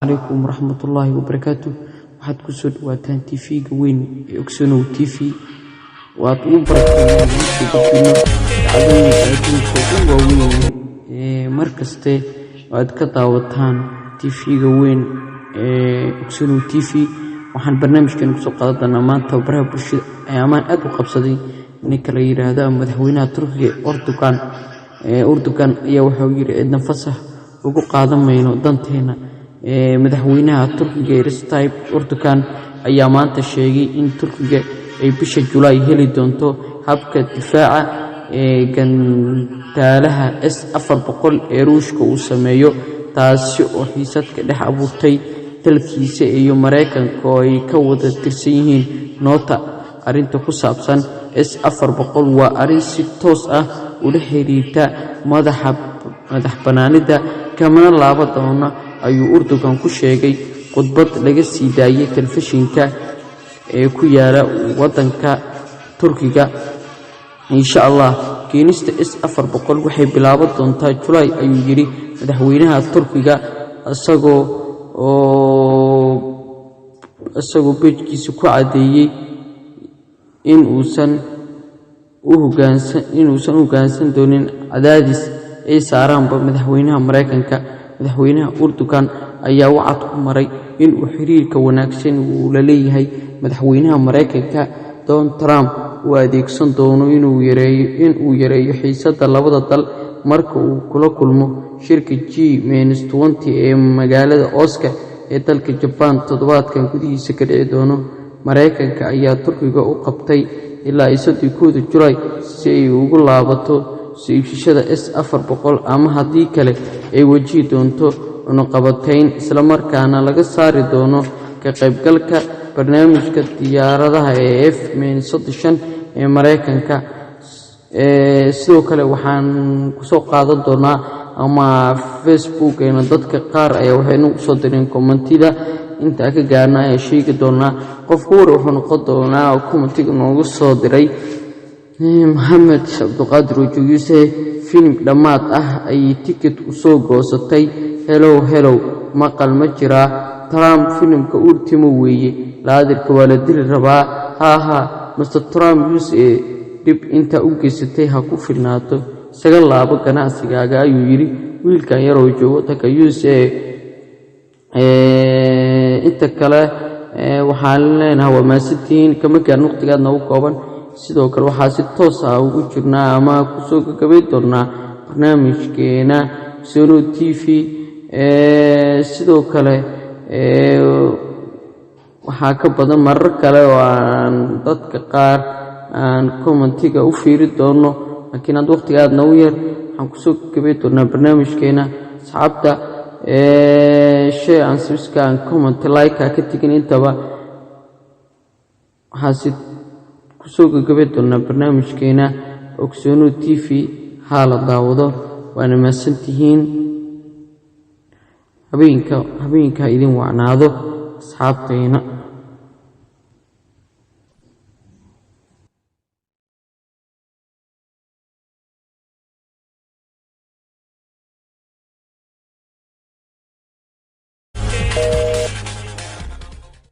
عليكم ورحمة الله وبركاته. waxaad ku soo dhawaataan TV-ga weyn ee Ogsoonow TV waad u barateen markaste waad ka daawataan TV-ga weyn ee Ogsoonow TV. waxaan barnaamijkan ku soo qaadanaa maanta baraha bulshada ayaamaan aad u qabsaday ninka la yiraahdo madaxweynaha Turkiga Erdogan ayaa wuxuu yiri eedan fasax ugu qaadan mayno danteena. madaxweynaha Turkiga Recep Erdogan ayaa maanta sheegay in Turkiga ay bisha July heli doonto habka difaaca gantaalaha S-400 ee Ruushka uu sameeyo, taasi oo xiisad ka dhex abuurtay dalkiisa iyo Mareykanka oo ay ka wada tirsan yihiin noota. arrinta ku saabsan S-400 waa arrin si toos ah ula xiriirta madax-bannaanida kamana laaba doona, ayuu Erdogan ku sheegay khudbad laga sii daayay telefishinka ee ku yaala wadanka Turkiga. insha Allah keenista S-400 waxay bilaaban doontaa July, ayuu yiri madaxweynaha Turkiga asagoo beejkiisa ku cadeeyay in uusan u hoggaansan doonin cadaadis ay saaraanba madaxweynaha Mareykanka. madaxweynaha Erdogan ayaa wacad ku maray in uu xiriirka wanaagsan uu la leeyahay madaxweynaha Mareykanka Donald Trump uu adeegsan doono in uu yareeyo xiisadda labada dal marka uu kula kulmo shirka G-20 ee magaalada Osaka ee dalka Japan toddobaadkan gudihiisa ka dhici doono. Mareykanka ayaa Turkiga u qabtay ilaa 31 July si ay ugu laabato soo iibsashada S-400 ama haddii kale ay wajihi doonto cunaqabatayn, isla markaana laga saari doono ka qaybgalka barnaamijka diyaaradaha ee F-35 ee Mareykanka. sidoo kale waxaan ku soo qaadan doonaa ama Facebook dadka qaar ayaa waxay nagu soo direen commentida inta ka gaarna ay sheegi doonaa qofku wuxuu noqon doonaa oo commentiga noogu soo diray Maxamed Abduqaadir Wajuuse. film dhamaad ah ay ticket u soo goosatay. hello maqal ma jira Trump filmka urtimo weeye laadirka waa la dili rabaa. Mr. Trump dib inta u geysatay ha ku filnaato isaga laabo ganacsigaaga, ayuu yiri wiilkan yar oo jooga dalka USA. inta kale waxaan leenahay waa maasintiin kama gaar waqtigaad noogu kooban. sidoo kale waxaa si toos ah ugu jirnaa ama ku soo gabagabay doonaa barnaamijkeena Ogsoonow TV. sidoo kale waxaa ka badan marar kale oo aan dadka qaar aan commentiga u fiiri doono, laakiin aad waqtigaad noogu yar waxaan ku soo gabagabay doonaa barnaamijkeena. asxaabta share and subscribe and comment like ka tigin intaba waxaa kusoo gabagabay doonaa barnaamijkeena Ogsoonow TV. hala daawado waana maasantihiin. habeenka idin wacnaado asxaabteena.